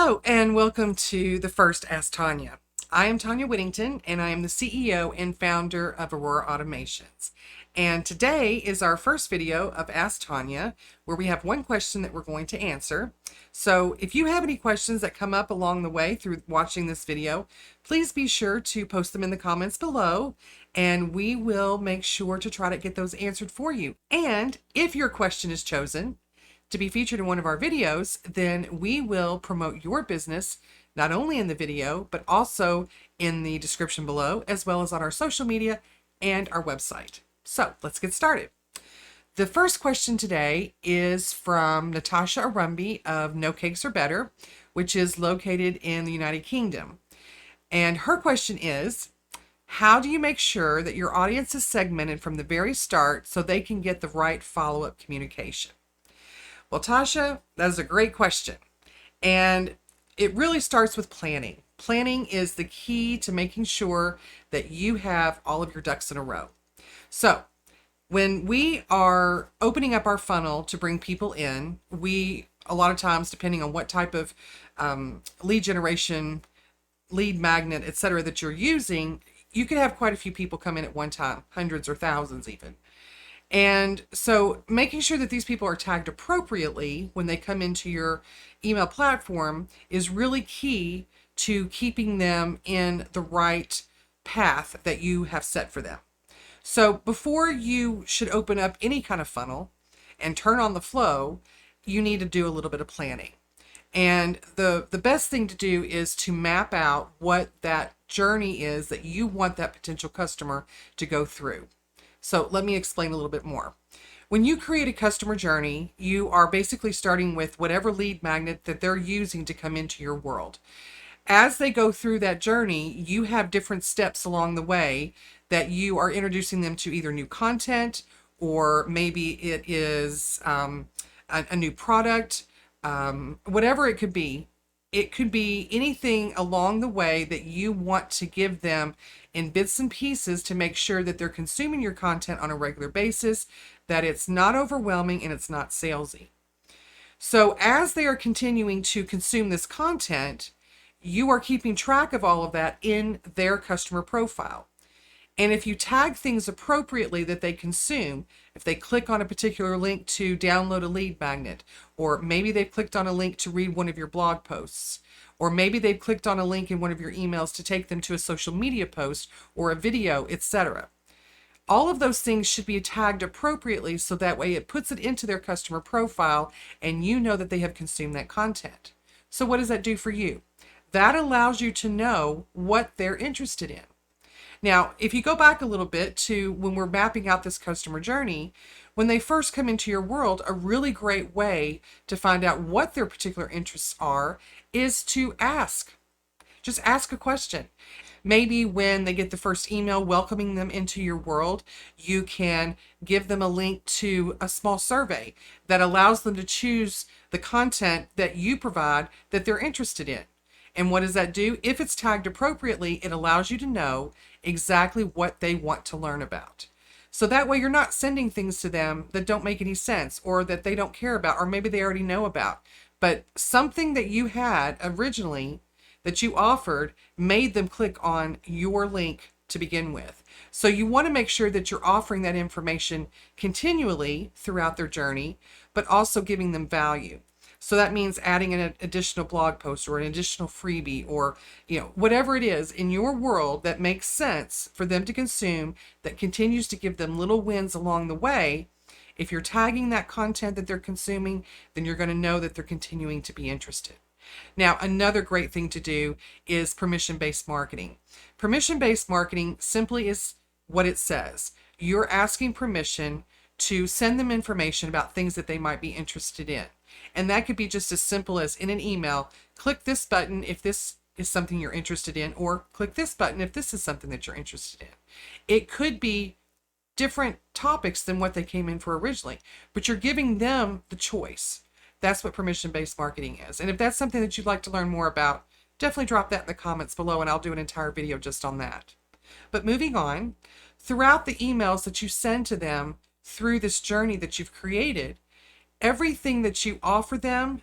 Hello and welcome to the first Ask Tonya. I am Tonya Whittington and I am the CEO and founder of Aurora Automations. And today is our first video of Ask Tonya, where we have one question that we're going to answer. So if you have any questions that come up along the way through watching this video, please be sure to post them in the comments below and we will make sure to try to get those answered for you. And if your question is chosen to be featured in one of our videos, then we will promote your business not only in the video, but also in the description below, as well as on our social media and our website. So let's get started. The first question today is from Natasha Orumbie of No Cakes Are Better, which is located in the United Kingdom. And her question is, how do you make sure that your audience is segmented from the very start so they can get the right follow-up communication? Well, Tasha, that is a great question. And it really starts with planning. Planning is the key to making sure that you have all of your ducks in a row. So when we are opening up our funnel to bring people in, we, a lot of times, depending on what type of lead generation, lead magnet, etc., that you're using, you could have quite a few people come in at one time, hundreds or thousands even. And so making sure that these people are tagged appropriately when they come into your email platform is really key to keeping them in the right path that you have set for them. So before you should open up any kind of funnel and turn on the flow, you need to do a little bit of planning. And the best thing to do is to map out what that journey is that you want that potential customer to go through. So let me explain a little bit more. When you create a customer journey, you are basically starting with whatever lead magnet that they're using to come into your world. As they go through that journey, you have different steps along the way that you are introducing them to either new content, or maybe it is a new product, whatever it could be. It could be anything along the way that you want to give them in bits and pieces to make sure that they're consuming your content on a regular basis, that it's not overwhelming and it's not salesy. So as they are continuing to consume this content, you are keeping track of all of that in their customer profile. And if you tag things appropriately that they consume, if they click on a particular link to download a lead magnet, or maybe they've clicked on a link to read one of your blog posts, or maybe they've clicked on a link in one of your emails to take them to a social media post or a video, etc. All of those things should be tagged appropriately so that way it puts it into their customer profile and you know that they have consumed that content. So what does that do for you? That allows you to know what they're interested in. Now, if you go back a little bit to when we're mapping out this customer journey, when they first come into your world, a really great way to find out what their particular interests are is to ask. Just ask a question. Maybe when they get the first email welcoming them into your world, you can give them a link to a small survey that allows them to choose the content that you provide that they're interested in. And what does that do? If it's tagged appropriately, it allows you to know exactly what they want to learn about. So that way you're not sending things to them that don't make any sense or that they don't care about, or maybe they already know about. But something that you had originally that you offered made them click on your link to begin with. So you want to make sure that you're offering that information continually throughout their journey, but also giving them value. So that means adding an additional blog post or an additional freebie, or whatever it is in your world that makes sense for them to consume, that continues to give them little wins along the way. If you're tagging that content that they're consuming, then you're going to know that they're continuing to be interested. Now, another great thing to do is permission-based marketing. Permission-based marketing simply is what it says. You're asking permission to send them information about things that they might be interested in. And that could be just as simple as in an email, click this button if this is something you're interested in, or click this button if this is something that you're interested in. It could be different topics than what they came in for originally, but you're giving them the choice. That's what permission-based marketing is. And if that's something that you'd like to learn more about, definitely drop that in the comments below and I'll do an entire video just on that. But moving on, throughout the emails that you send to them through this journey that you've created, everything that you offer them,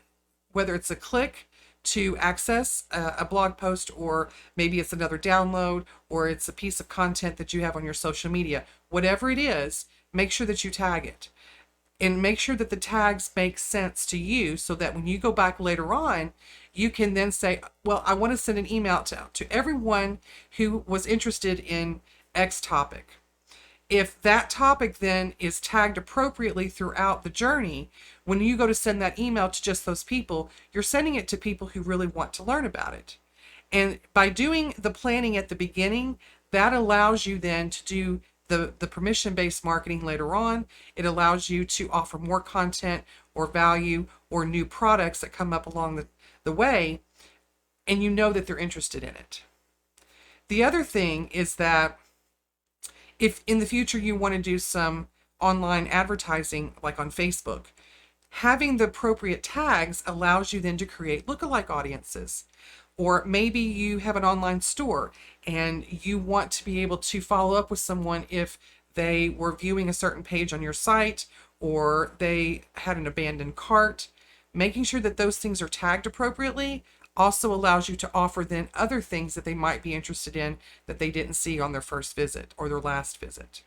whether it's a click to access a blog post, or maybe it's another download, or it's a piece of content that you have on your social media. Whatever it is, make sure that you tag it. And make sure that the tags make sense to you, so that when you go back later on, you can then say, well, I want to send an email to everyone who was interested in X topic. If that topic then is tagged appropriately throughout the journey, when you go to send that email to just those people, you're sending it to people who really want to learn about it. And by doing the planning at the beginning, that allows you then to do the permission-based marketing later on. It allows you to offer more content or value or new products that come up along the way, and you know that they're interested in it. The other thing is that if in the future you want to do some online advertising, like on Facebook, having the appropriate tags allows you then to create lookalike audiences. Or maybe you have an online store and you want to be able to follow up with someone if they were viewing a certain page on your site, or they had an abandoned cart. Making sure that those things are tagged appropriately also allows you to offer then other things that they might be interested in that they didn't see on their first visit or their last visit.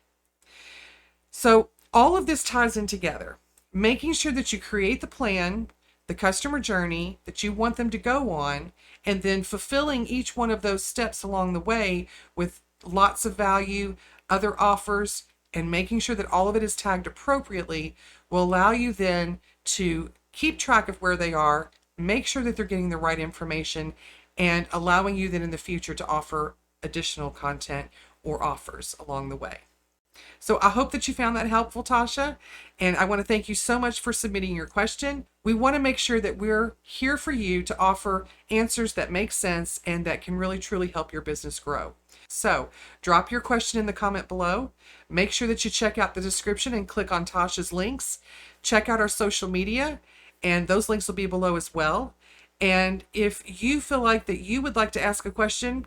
So all of this ties in together. Making sure that you create the plan, the customer journey that you want them to go on, and then fulfilling each one of those steps along the way with lots of value, other offers, and making sure that all of it is tagged appropriately will allow you then to keep track of where they are, make sure that they're getting the right information, and allowing you then in the future to offer additional content or offers along the way. So I hope that you found that helpful, Tasha, and I want to thank you so much for submitting your question. We want to make sure that we're here for you to offer answers that make sense and that can really truly help your business grow. So drop your question in the comment below. Make sure that you check out the description and click on Tasha's links. Check out our social media, and those links will be below as well. And if you feel like that you would like to ask a question,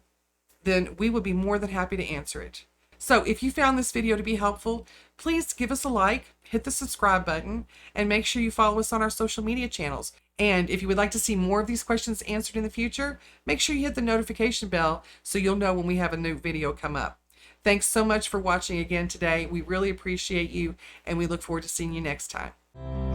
then we would be more than happy to answer it. So if you found this video to be helpful, please give us a like, hit the subscribe button, and make sure you follow us on our social media channels. And if you would like to see more of these questions answered in the future, make sure you hit the notification bell so you'll know when we have a new video come up. Thanks so much for watching again today. We really appreciate you, and we look forward to seeing you next time.